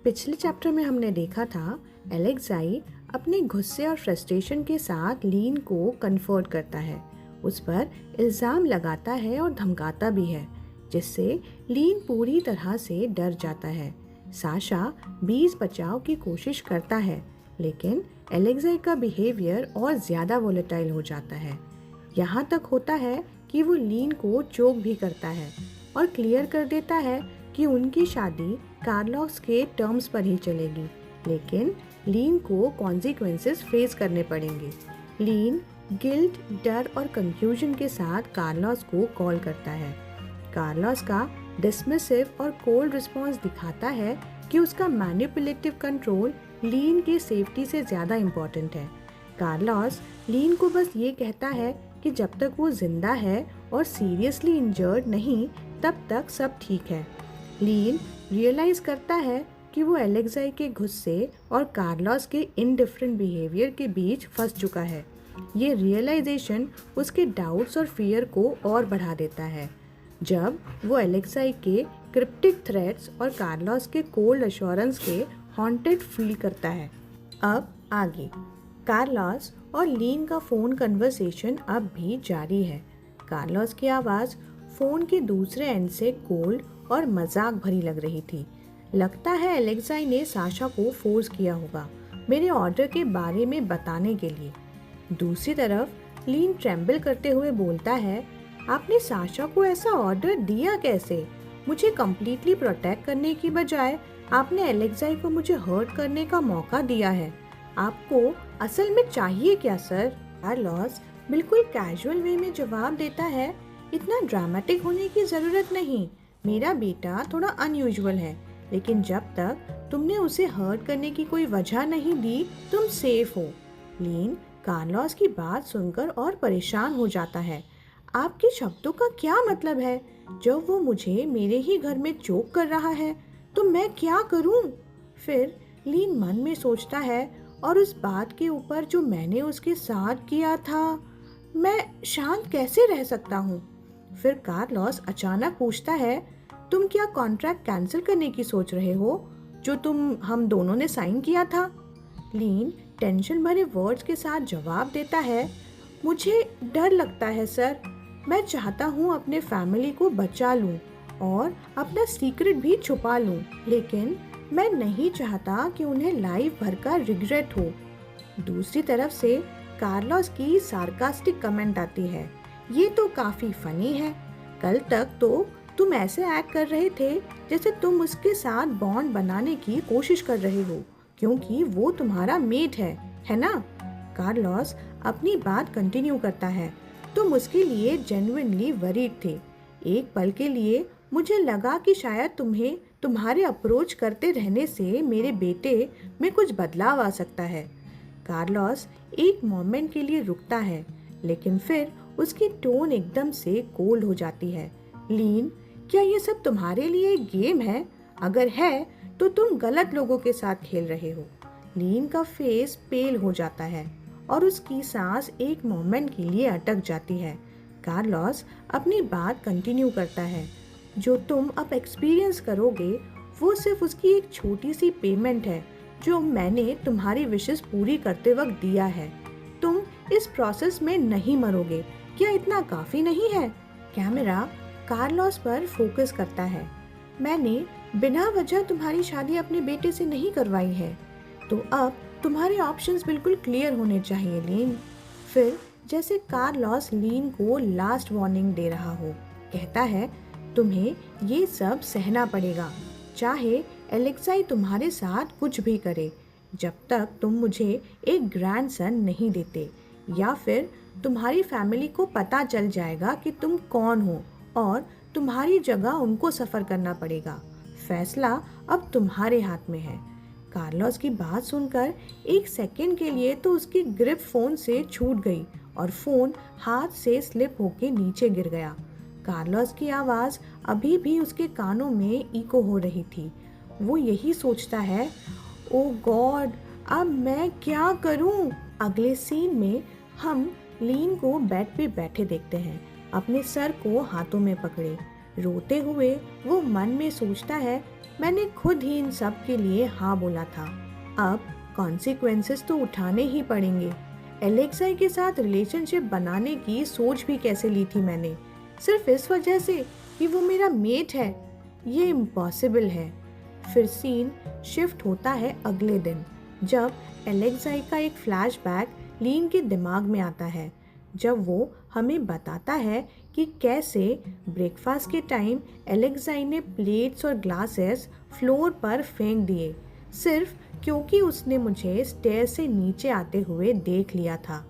पिछले चैप्टर में हमने देखा था एलेक्साई अपने गुस्से और फ्रस्ट्रेशन के साथ लीन को कन्फर्ट करता है, उस पर इल्ज़ाम लगाता है और धमकाता भी है, जिससे लीन पूरी तरह से डर जाता है। साशा बीज बचाव की कोशिश करता है, लेकिन एलेक्साई का बिहेवियर और ज़्यादा वोलेटाइल हो जाता है। यहाँ तक होता है कि वो लीन को चोक भी करता है और क्लियर कर देता है कि उनकी शादी कार्लोस के टर्म्स पर ही चलेगी, लेकिन लीन को कॉन्सिक्वेंसेस फेस करने पड़ेंगे। लीन गिल्ट, डर और कंफ्यूजन के साथ कार्लोस को कॉल करता है। कार्लोस का डिसमिसिव और कोल्ड रिस्पॉन्स दिखाता है कि उसका मैनिपुलेटिव कंट्रोल लीन की सेफ्टी से ज़्यादा इम्पोर्टेंट है। कार्लोस लीन को बस ये कहता है कि जब तक वो जिंदा है और सीरियसली इंजर्ड नहीं, तब तक सब ठीक है। लीन रियलाइज करता है कि वो एलेक्साई के गुस्से और कार्लोस के इनडिफरेंट बिहेवियर के बीच फंस चुका है। ये रियलाइजेशन उसके डाउट्स और फियर को और बढ़ा देता है। जब वो एलेक्साई के क्रिप्टिक थ्रेट्स और कार्लोस के कोल्ड अश्योरेंस के हॉन्टेड फील करता है। अब आगे कार्लोस और लीन का फ़ोन कन्वर्सेशन अब भी जारी है। कार्लोस की आवाज़ फ़ोन के दूसरे एंड से कोल्ड और मजाक भरी लग रही थी। लगता है एलेक्साई ने साशा को फोर्स किया होगा मेरे ऑर्डर के बारे में बताने के लिए। दूसरी तरफ लीन ट्रेम्बल करते हुए बोलता है, आपने साशा को ऐसा ऑर्डर दिया कैसे? मुझे कम्प्लीटली प्रोटेक्ट करने की बजाय आपने एलेक्साई को मुझे हर्ट करने का मौका दिया है। आपको असल में चाहिए क्या सर? कार्लोस बिल्कुल कैजुअल वे में जवाब देता है, इतना ड्रामेटिक होने की ज़रूरत नहीं। मेरा बेटा थोड़ा अनयूजुअल है, लेकिन जब तक तुमने उसे हर्ट करने की कोई वजह नहीं दी, तुम सेफ हो। लीन कार्लोस की बात सुनकर और परेशान हो जाता है। आपके शब्दों का क्या मतलब है? जब वो मुझे मेरे ही घर में चोक कर रहा है तो मैं क्या करूं? फिर लीन मन में सोचता है, और उस बात के ऊपर जो मैंने उसके साथ किया था, मैं शांत कैसे रह सकता हूँ? फिर कार्लोस अचानक पूछता है, तुम क्या कॉन्ट्रैक्ट कैंसिल करने की सोच रहे हो जो हम दोनों ने साइन किया था? लीन टेंशन भरे वर्ड्स के साथ जवाब देता है, मुझे डर लगता है सर। मैं चाहता हूँ अपने फैमिली को बचा लूँ और अपना सीक्रेट भी छुपा लूँ, लेकिन मैं नहीं चाहता कि उन्हें लाइफ भर का रिग्रेट हो। दूसरी तरफ से कार्लोस की सार्कास्टिक कमेंट आती है, ये तो काफ़ी फनी है। कल तक तो तुम ऐसे एक्ट कर रहे थे जैसे तुम उसके साथ बॉन्ड बनाने की कोशिश कर रहे हो, क्योंकि वो तुम्हारा मेट है ना? कार्लोस अपनी बात कंटिन्यू करता है, तुम उसके लिए जेन्युइनली वरीड थे। एक पल के लिए मुझे लगा कि शायद तुम्हें तुम्हारे अप्रोच करते रहने से मेरे बेटे में कुछ बदलाव आ सकता है। कार्लोस एक मोमेंट के लिए रुकता है, लेकिन फिर उसकी टोन एकदम से कोल्ड हो जाती है। लीन, क्या ये सब तुम्हारे लिए एक गेम है? अगर है तो तुम गलत लोगों के साथ खेल रहे हो। लीन का फेस पेल हो जाता है और उसकी सांस एक मोमेंट के लिए अटक जाती है। कार्लोस अपनी बात कंटिन्यू करता है, जो तुम अब एक्सपीरियंस करोगे वो सिर्फ उसकी एक छोटी सी पेमेंट है जो मैंने तुम्हारी विशेस पूरी करते वक्त दिया है। तुम इस प्रोसेस में नहीं मरोगे, क्या इतना काफी नहीं है? कैमरा कार्लोस पर फोकस करता है। मैंने बिना वजह तुम्हारी शादी अपने बेटे से नहीं करवाई है, तो अब तुम्हारे ऑप्शंस बिल्कुल क्लियर होने चाहिए लीन। फिर जैसे कार्लोस लीन को लास्ट वार्निंग दे रहा हो, कहता है, तुम्हें ये सब सहना पड़ेगा, चाहे एलेक्साई तुम्हारे साथ कुछ भी करे, जब तक तुम मुझे एक ग्रैंडसन नहीं देते, या फिर तुम्हारी फैमिली को पता चल जाएगा कि तुम कौन हो और तुम्हारी जगह उनको सफ़र करना पड़ेगा। फैसला अब तुम्हारे हाथ में है। कार्लोस की बात सुनकर एक सेकंड के लिए तो उसकी ग्रिप फ़ोन से छूट गई और फ़ोन हाथ से स्लिप होके नीचे गिर गया। कार्लोस की आवाज़ अभी भी उसके कानों में इको हो रही थी। वो यही सोचता है, ओ गॉड, अब मैं क्या करूं? अगले सीन में हम लीन को बेड पे बैठे देखते हैं, अपने सर को हाथों में पकड़े। रोते हुए वो मन में सोचता है, मैंने खुद ही इन सब के लिए हाँ बोला था, अब कॉन्सिक्वेंसेस तो उठाने ही पड़ेंगे। एलेक्साई के साथ रिलेशनशिप बनाने की सोच भी कैसे ली थी मैंने, सिर्फ इस वजह से कि वो मेरा मेट है। ये इम्पॉसिबल है। फिर सीन शिफ्ट होता है अगले दिन, जब एलेक्साई का एक फ्लैशबैक लीन के दिमाग में आता है, जब वो हमें बताता है कि कैसे ब्रेकफास्ट के टाइम एलेक्साई ने प्लेट्स और ग्लासेस फ्लोर पर फेंक दिए, सिर्फ क्योंकि उसने मुझे स्टेयर से नीचे आते हुए देख लिया था।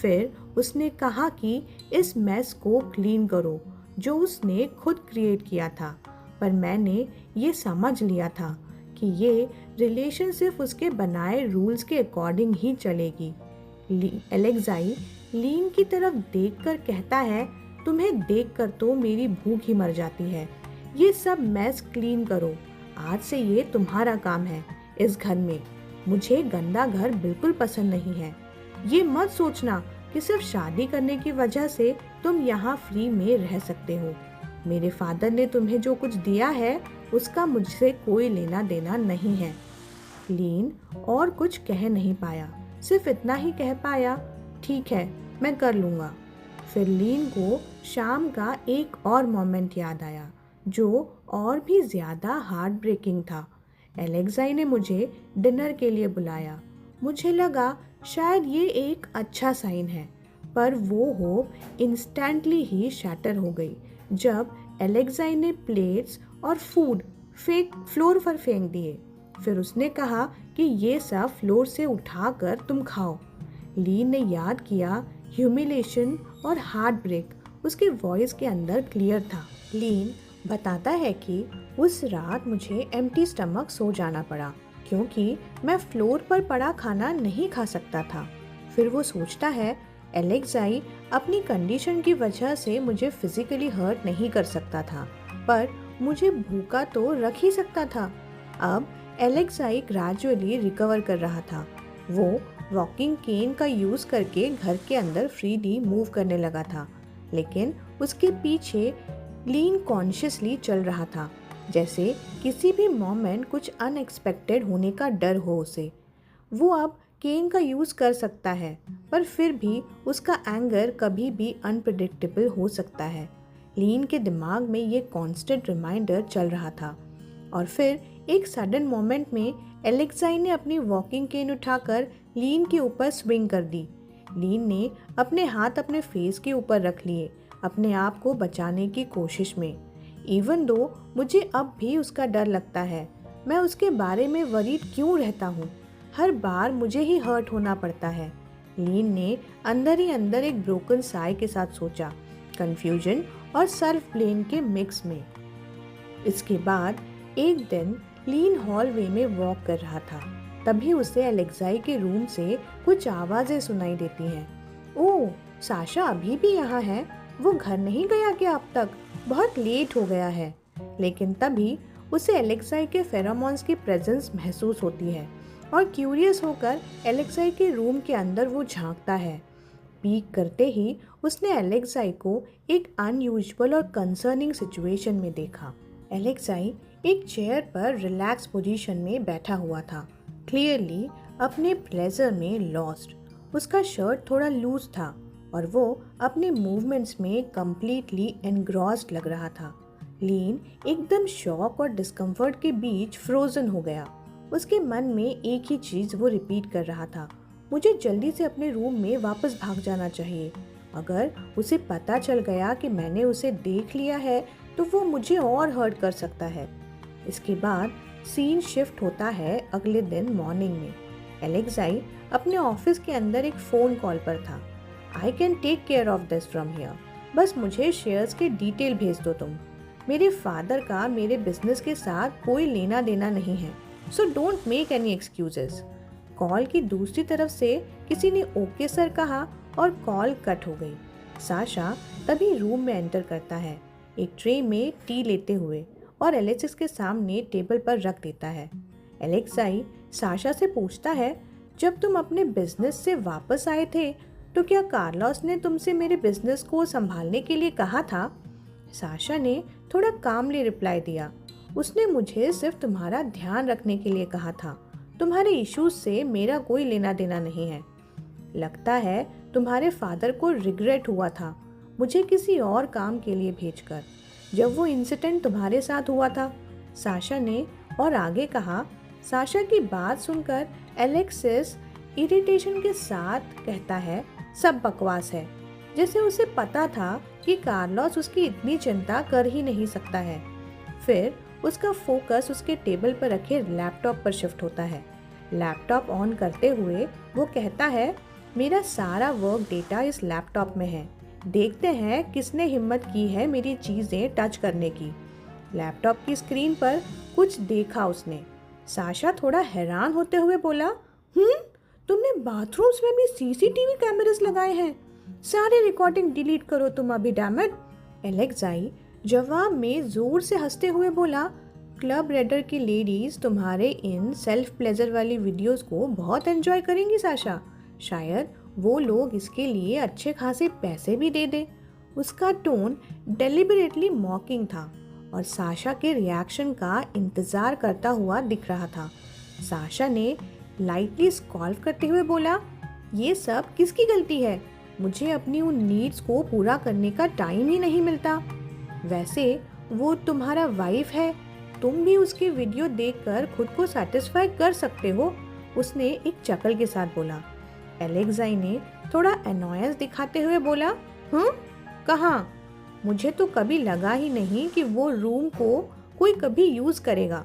फिर उसने कहा कि इस मेस को क्लीन करो, जो उसने खुद क्रिएट किया था, पर मैंने ये समझ लिया था कि ये रिलेशन सिर्फ उसके बनाए रूल्स के अकॉर्डिंग ही चलेगी। एलेक्साई लीन की तरफ देखकर कहता है, तुम्हें देखकर तो मेरी भूख ही मर जाती है। ये सब मेस क्लीन करो, आज से ये तुम्हारा काम है इस घर में। मुझे गंदा घर बिल्कुल पसंद नहीं है। ये मत सोचना कि सिर्फ शादी करने की वजह से तुम यहाँ फ्री में रह सकते हो। मेरे फादर ने तुम्हें जो कुछ दिया है उसका मुझसे कोई लेना देना नहीं है। लीन और कुछ कह नहीं पाया, सिर्फ इतना ही कह पाया, ठीक है मैं कर लूँगा। फिर लीन को शाम का एक और मोमेंट याद आया, जो और भी ज़्यादा हार्ट ब्रेकिंग था। एलेक्साई ने मुझे डिनर के लिए बुलाया। मुझे लगा शायद ये एक अच्छा साइन है, पर वो होप इंस्टेंटली ही शैटर हो गई जब एलेक्साई ने प्लेट्स और फूड फ्लोर पर फेंक दिए। फिर उसने कहा कि ये सब फ्लोर से उठाकर तुम खाओ। लीन ने याद किया, ह्यूमिलेशन और हार्ट ब्रेक उसके वॉइस के अंदर क्लियर था। लीन बताता है कि उस रात मुझे एम्प्टी स्टमक सो जाना पड़ा क्योंकि मैं फ्लोर पर पड़ा खाना नहीं खा सकता था। फिर वो सोचता है, एलेक्साई अपनी कंडीशन की वजह से मुझे फिजिकली हर्ट नहीं कर सकता था, पर मुझे भूखा तो रख ही सकता था। अब एलेक्साई ग्रेजुअली रिकवर कर रहा था। वो वॉकिंग केन का यूज़ करके घर के अंदर फ्रीली मूव करने लगा था, लेकिन उसके पीछे लीन कॉन्शियसली चल रहा था, जैसे किसी भी मोमेंट कुछ अनएक्सपेक्टेड होने का डर हो उसे। वो अब केन का यूज़ कर सकता है, पर फिर भी उसका एंगर कभी भी अनप्रेडिक्टेबल हो सकता है। लीन के दिमाग में ये कॉन्स्टेंट रिमाइंडर चल रहा था। और फिर एक सडन मोमेंट में एलेक्साई ने अपनी वॉकिंग केन उठाकर लीन के ऊपर स्विंग कर दी। लीन ने अपने हाथ अपने फेस के ऊपर रख लिए, अपने आप को बचाने की कोशिश में। इवन दो मुझे अब भी उसका डर लगता है, मैं उसके बारे में वरीड क्यों रहता हूँ, हर बार मुझे ही हर्ट होना पड़ता है। लीन ने अंदर ही अंदर एक ब्रोकन साय के साथ सोचा, कंफ्यूजन और सेल्फ ब्लेम के मिक्स में। इसके बाद एक दिन लीन हॉलवे में वॉक कर रहा था, तभी उसे एलेक्साई के रूम से कुछ आवाज़ें सुनाई देती हैं। ओह, साशा अभी भी यहाँ है, वो घर नहीं गया क्या अब तक, बहुत लेट हो गया है। लेकिन तभी उसे एलेक्साई के फेरोमोन्स की प्रेजेंस महसूस होती है और क्यूरियस होकर एलेक्साई के रूम के अंदर वो झांकता है। पीक करते ही उसने एलेक्साई को एक अनयूजुअल और कंसर्निंग सिचुएशन में देखा। एलेक्साई एक चेयर पर रिलैक्स पोजीशन में बैठा हुआ था, क्लियरली अपने प्लेजर में लॉस्ट। उसका शर्ट थोड़ा लूज था और वो अपने मूवमेंट्स में कंप्लीटली एनग्रॉस्ड लग रहा था। लीन एकदम शॉक और डिस्कम्फर्ट के बीच फ्रोजन हो गया। उसके मन में एक ही चीज़ वो रिपीट कर रहा था, मुझे जल्दी से अपने रूम में वापस भाग जाना चाहिए। अगर उसे पता चल गया कि मैंने उसे देख लिया है तो वो मुझे और हर्ट कर सकता है। इसके बाद सीन शिफ्ट होता है अगले दिन मॉर्निंग में। एलेक्साई अपने ऑफिस के अंदर एक फ़ोन कॉल पर था। I can take care of this from here, बस मुझे शेयर्स के डिटेल भेज दो तुम। मेरे फादर का मेरे बिजनेस के साथ कोई लेना देना नहीं है, so don't make any excuses. Call की दूसरी तरफ से किसी ने ओके सर कहा और कॉल कट हो गई। साशा तभी रूम में एंटर करता है, एक ट्रे में टी लेते हुए, और एलेक्सिस के सामने टेबल पर रख देता है। एलेक्साई साशा से पूछता है, जब तुम अपने बिजनेस से वापस आए थे तो क्या कार्लोस ने तुमसे मेरे बिजनेस को संभालने के लिए कहा था? साशा ने थोड़ा कामली रिप्लाई दिया। उसने मुझे सिर्फ तुम्हारा ध्यान रखने के लिए कहा था। तुम्हारे इश्यूज से मेरा कोई लेना देना नहीं है। लगता है तुम्हारे फादर को रिग्रेट हुआ था मुझे किसी और काम के लिए भेजकर, जब वो इंसिडेंट तुम्हारे साथ हुआ था, साशा ने और आगे कहा। साशा की बात सुनकर एलेक्सिस इरिटेशन के साथ कहता है, सब बकवास है। जैसे उसे पता था कि कार्लोस उसकी इतनी चिंता कर ही नहीं सकता है। फिर उसका फोकस उसके टेबल पर रखे लैपटॉप पर शिफ्ट होता है। लैपटॉप ऑन करते हुए वो कहता है, मेरा सारा वर्क डेटा इस लैपटॉप में है। देखते हैं किसने हिम्मत की है मेरी चीजें टच करने की। लैपटॉप की स्क्रीन पर कुछ देखा उसने। साशा थोड़ा हैरान होते हुए बोला, तुमने बाथरूम्स में भी सीसीटीवी कैमरास लगाए हैं? सारी रिकॉर्डिंग डिलीट करो तुम अभी, डैमेट। एलेक्साई जवाब में जोर से हंसते हुए बोला, क्लब रेडर की लेडीज तुम्हारे इन सेल्फ प्लेजर वाली वीडियोस को बहुत एंजॉय करेंगी साशा। शायद वो लोग इसके लिए अच्छे खासे पैसे भी दे दे। उसका टोन डेलिबरेटली मॉकिंग था और साशा के रिएक्शन का इंतजार करता हुआ दिख रहा था। साशा ने लाइटली स्कॉल्व करते हुए बोला, ये सब किसकी गलती है? मुझे अपनी उन नीड्स को पूरा करने का टाइम ही नहीं मिलता। वैसे वो तुम्हारा वाइफ है, तुम भी उसकी वीडियो देखकर खुद को सेटिस्फाई कर सकते हो, उसने एक चकल के साथ बोला। एलेक्साई ने थोड़ा अनॉयंस दिखाते हुए बोला, कहाँ? मुझे तो कभी लगा ही नहीं कि वो रूम को कोई कभी यूज करेगा।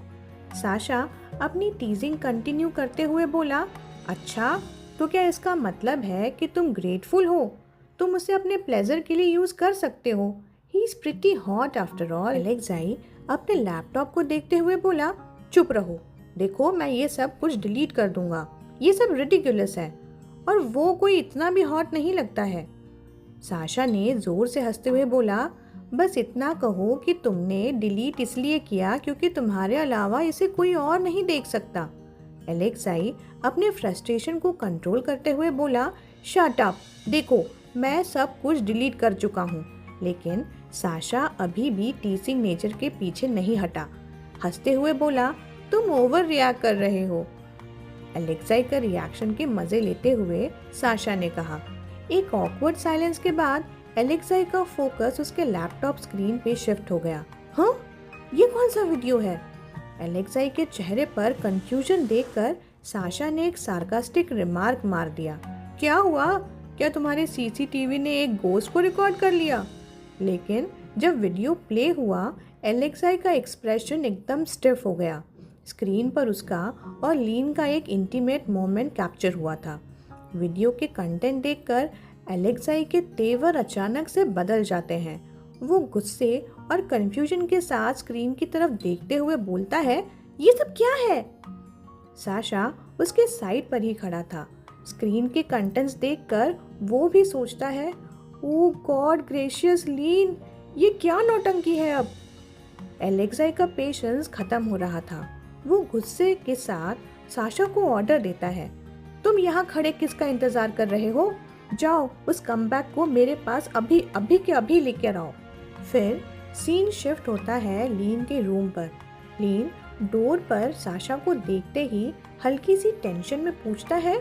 साशा अपनी टीजिंग कंटिन्यू करते हुए बोला, अच्छा तो क्या इसका मतलब है कि तुम ग्रेटफुल हो? तुम उसे अपने प्लेजर के लिए यूज कर सकते हो। He is pretty hot after all. Alexei अपने लैपटॉप को देखते हुए बोला, चुप रहो, देखो मैं ये सब कुछ डिलीट कर दूंगा। ये सब रिडिकुलस है और वो कोई इतना भी हॉट नहीं लगता है। साशा ने जोर से हंसते हुए बोला, बस इतना कहो कि तुमने डिलीट इसलिए किया क्योंकि तुम्हारे अलावा इसे कोई और नहीं देख सकता। एलेक्साई अपने फ्रस्ट्रेशन को कंट्रोल करते हुए बोला, शट अप, देखो मैं सब कुछ डिलीट कर चुका हूँ। लेकिन साशा अभी भी टीजिंग नेचर के पीछे नहीं हटा। हंसते हुए बोला, तुम ओवर रिएक्ट कर रहे हो। एलेक्साई का रिएक्शन के मजे लेते हुए साशा ने कहा। एक ऑकवर्ड साइलेंस के बाद एलेक्साई का फोकस उसके लैपटॉप स्क्रीन पे शिफ्ट हो गया। हाँ, ये कौन सा वीडियो है? एलेक्साई के चेहरे पर कंफ्यूजन देखकर साशा ने एक सार्कास्टिक रिमार्क मार दिया, क्या हुआ? क्या तुम्हारे सीसीटीवी ने एक गोस्ट को रिकॉर्ड कर लिया? लेकिन जब वीडियो प्ले हुआ, एलेक्साई का एक्सप्रेशन एकदम स्टिफ हो गया। स्क्रीन पर उसका और लीन का एक इंटीमेट मोमेंट कैप्चर हुआ था। वीडियो के कंटेंट देखकर एलेक्साई के तेवर अचानक से बदल जाते हैं। वो गुस्से और कंफ्यूजन के साथ स्क्रीन की तरफ देखते हुए बोलता है, ये सब क्या है? साशा उसके साइड पर ही खड़ा था। स्क्रीन के कंटेंट्स देखकर वो भी सोचता है, ओ गॉड ग्रेशियस लीन, ये क्या नौटंकी है अब? एलेक्साई का पेशेंस खत्म हो रहा था। वो गुस्से के साथ साशा को ऑर्डर देता है, तुम यहाँ खड़े किसका इंतजार कर रहे हो? जाओ उस कमबैक को मेरे पास अभी के अभी लेकर आओ। फिर सीन शिफ्ट होता है लीन के रूम पर। लीन डोर पर साशा को देखते ही हल्की सी टेंशन में पूछता है,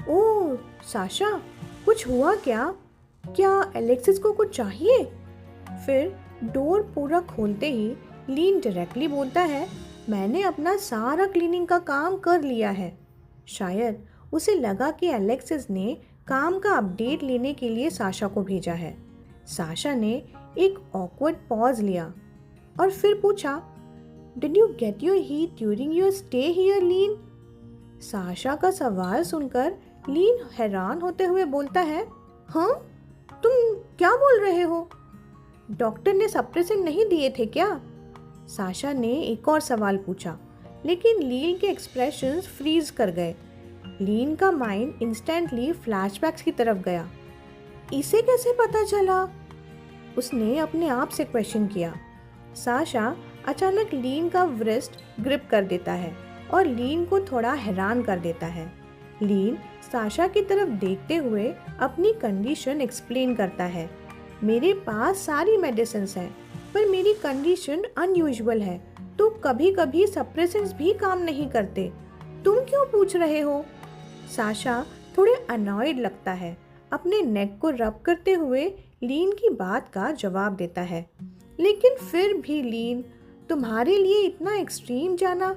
ओह साशा, कुछ हुआ क्या? क्या एलेक्सिस को कुछ चाहिए? फिर डोर पूरा खोलते ही लीन डायरेक्टली बोलता है, मैंने अपना सारा क्लीनिंग का काम कर लिया है। शायद उसे लगा कि एलेक्सिस ने काम का अपडेट लेने के लिए साशा को भेजा है। साशा ने एक ऑकवर्ड पॉज लिया और फिर पूछा, did you get your heat during your stay here lean? Sasha का सवाल सुनकर लीन हैरान होते हुए बोलता है, हाँ, तुम क्या बोल रहे हो? डॉक्टर ने सप्रेसेंट नहीं दिए थे क्या? साशा ने एक और सवाल पूछा, लेकिन लीन के एक्सप्रेशंस फ्रीज कर गए। लीन का माइंड इंस्टेंटली फ्लैशबैक्स की तरफ गया। इसे कैसे पता चला? उसने अपने आप से क्वेश्चन किया। साशा अचानक लीन का व्रिस्ट ग्रिप कर देता है और लीन को थोड़ा हैरान कर देता है। लीन साशा की तरफ देखते हुए अपनी कंडीशन एक्सप्लेन करता है, मेरे पास सारी मेडिसिन्स हैं, पर मेरी कंडीशन अनयूजुअल है, तो कभी कभी सप्रेसेंट्स भी काम नहीं करते। तुम क्यों पूछ रहे हो? साशा थोड़े अनॉयड लगता है। अपने नेक को रब करते हुए लीन की बात का जवाब देता है। लेकिन फिर भी लीन, तुम्हारे लिए इतना एक्सट्रीम जाना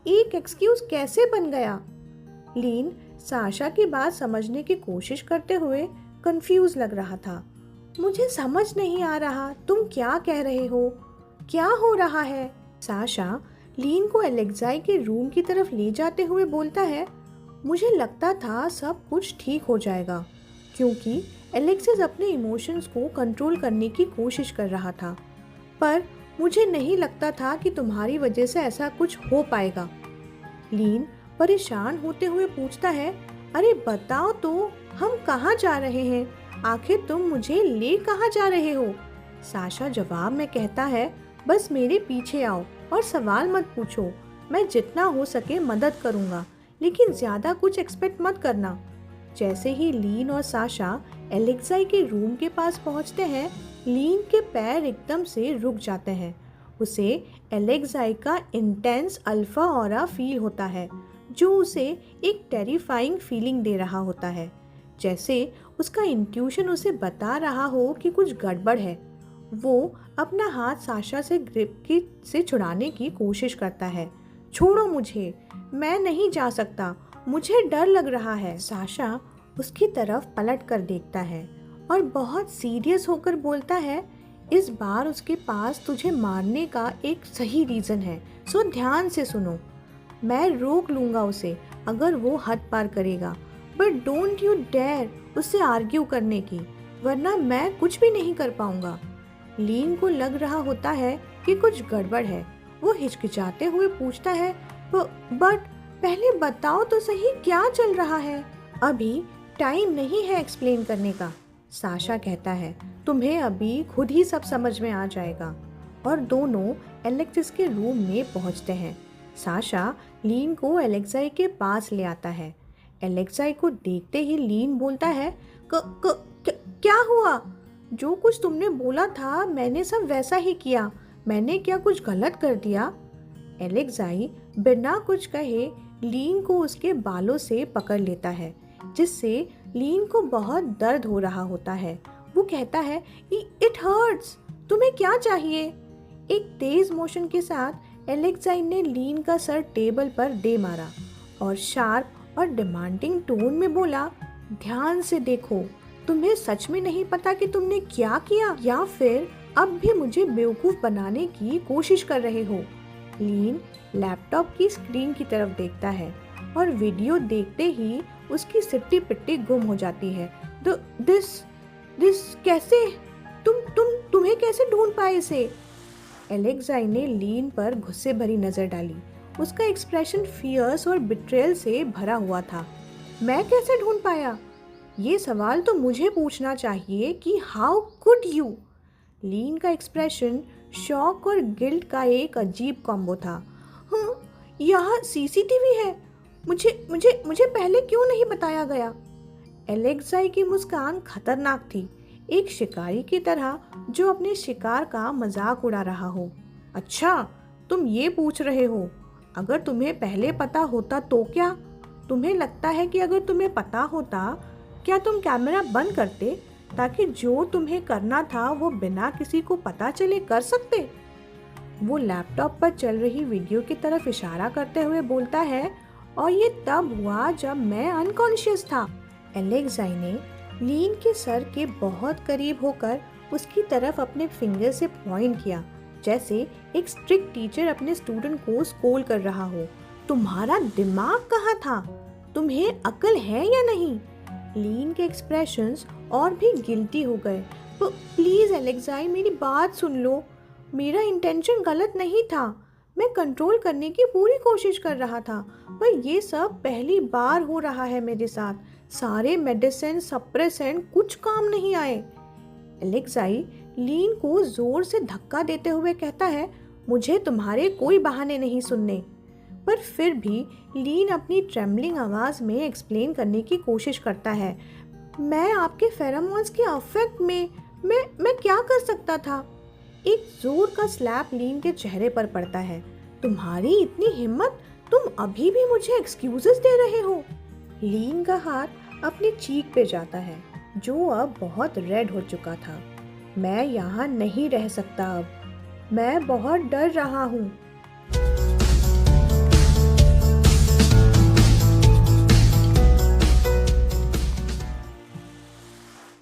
एक एक्सक्यूज कैसे बन गया? लीन साशा की बात समझने की कोशिश करते हुए कंफ्यूज लग रहा था। मुझे समझ नहीं आ रहा, तुम क्या कह रहे हो? क्या हो रहा है? साशा लीन को एलेक्साई के रूम की तरफ ले जाते हुए बोलता है, मुझे लगता था सब कुछ ठीक हो जाएगा, क्योंकि एलेक्सिस अपने इमोशंस को कंट्रोल करने की कोशिश कर रहा था, पर मुझे नहीं लगता था कि तुम्हारी वजह से ऐसा कुछ हो पाएगा। लीन परेशान होते हुए पूछता है, अरे बताओ तो, हम कहाँ जा रहे हैं? आखिर तुम मुझे ले कहाँ जा रहे हो? साशा जवाब में कहता है, बस मेरे पीछे आओ और सवाल मत पूछो। मैं जितना हो सके मदद करूँगा, लेकिन ज़्यादा कुछ एक्सपेक्ट मत करना। जैसे ही लीन और साशा एलेक्साई के रूम के पास पहुँचते हैं, लीन के पैर एकदम से रुक जाते हैं। उसे एलेक्साई का इंटेंस अल्फा ऑरा फील होता है, जो उसे एक टेरिफाइंग फीलिंग दे रहा होता है, जैसे उसका इंट्यूशन उसे बता रहा हो कि कुछ गड़बड़ है। वो अपना हाथ साशा से से छुड़ाने की कोशिश करता है। छोड़ो मुझे, मैं नहीं जा सकता, मुझे डर लग रहा है। साशा उसकी तरफ पलट कर देखता है और बहुत सीरियस होकर बोलता है, इस बार उसके पास तुझे मारने का एक सही रीज़न है, सो ध्यान से सुनो। मैं रोक लूँगा उसे अगर वो हद पार करेगा, बट डोंट यू डेयर उससे आर्ग्यू करने की, वरना मैं कुछ भी नहीं कर पाऊँगा। लीन को लग रहा होता है कि कुछ गड़बड़ है। वो हिचकिचाते हुए पूछता है, बट पहले बताओ तो सही क्या चल रहा है? अभी टाइम नहीं है एक्सप्लेन करने का, साशा कहता है, तुम्हें अभी खुद ही सब समझ में आ जाएगा। और दोनों एलेक्सिस के रूम में पहुंचते हैं। साशा लीन को एलेक्साई के पास ले आता है। एलेक्साई को देखते ही लीन बोलता है, क्या हुआ? जो कुछ तुमने बोला था मैंने सब वैसा ही किया, मैंने क्या कुछ गलत कर दिया? एलेक्साई बिना कुछ कहे लीन को उसके बालों से पकड़ लेता है, जिससे लीन को बहुत दर्द हो रहा होता है। वो कहता है, इट हर्ट्स, तुम्हें क्या चाहिए? एक तेज मोशन के साथ एलेक्साई ने लीन का सर टेबल पर दे मारा और शार्प और डिमांडिंग टोन में बोला, ध्यान से देखो, तुम्हें सच में नहीं पता कि तुमने क्या किया, या फिर अब भी मुझे बेवकूफ बनाने की कोशिश कर रहे हो? लीन लैपटॉप की स्क्रीन की तरफ देखता है और वीडियो देखते ही उसकी सिट्टी पिट्टी गुम हो जाती है। दिस कैसे? तुम्हें कैसे ढूंढ पाए इसे? एलेक्साई ने लीन पर गुस्से भरी नजर डाली। उसका एक्सप्रेशन फियर्स और बिट्रेयल से भरा हुआ था। मैं कैसे ढूंढ पाया? ये सवाल तो मुझे पूछना चाहिए कि हाउ कुड यू? लीन का एक्सप्रेशन शॉक और गिल्ट का एक अजीब कॉम्बो था। हाँ, यहाँ सीसीटीवी है, मुझे पहले क्यों नहीं बताया गया? एलेक्साई की मुस्कान खतरनाक थी, एक शिकारी की तरह जो अपने शिकार का मजाक उड़ा रहा हो। अच्छा, तुम ये पूछ रहे हो, अगर तुम्हें पहले पता होता तो क्या? तुम्हें लगता है कि अगर तुम्हें पता होता, क्या तुम कैमरा बंद करते ताकि जो तुम्हें करना था वो बिना किसी को पता चले कर सकते? वो लैपटॉप पर चल रही वीडियो की तरफ इशारा करते हुए बोलता है, और ये तब हुआ जब मैं अनकॉन्शियस था। एलेक्साई ने लीन के सर के बहुत करीब होकर उसकी तरफ अपने फिंगर से पॉइंट किया, जैसे एक स्ट्रिक्ट टीचर अपने स्टूडेंट को स्कोल कर रहा हो। तुम्हारा दिमाग कहाँ था? तुम्हें अकल है या नहीं? लीन के एक्सप्रेशंस और भी गिल्टी हो गए। प्लीज एलेक्साई, मेरी बात सुन लो, मेरा इंटेंशन गलत नहीं था, मैं कंट्रोल करने की पूरी कोशिश कर रहा था, पर ये सब पहली बार हो रहा है मेरे साथ। सारे मेडिसिन सप्रेसेंट कुछ काम नहीं आए। एलेक्साई लीन को जोर से धक्का देते हुए कहता है, मुझे तुम्हारे कोई बहाने नहीं सुनने। पर फिर भी लीन अपनी ट्रेम्बलिंग आवाज में एक्सप्लेन करने की कोशिश करता है, मैं आपके फेरोमोन्स के अफेक्ट में मैं क्या कर सकता था? एक जोर का स्लैप लीन के चेहरे पर पड़ता है। तुम्हारी इतनी हिम्मत, तुम अभी भी मुझे एक्सक्यूजेस दे रहे हो। लीन का हाथ अपनी चीक पे जाता है जो अब बहुत रेड हो चुका था। मैं यहाँ नहीं रह सकता अब। मैं बहुत डर रहा हूँ।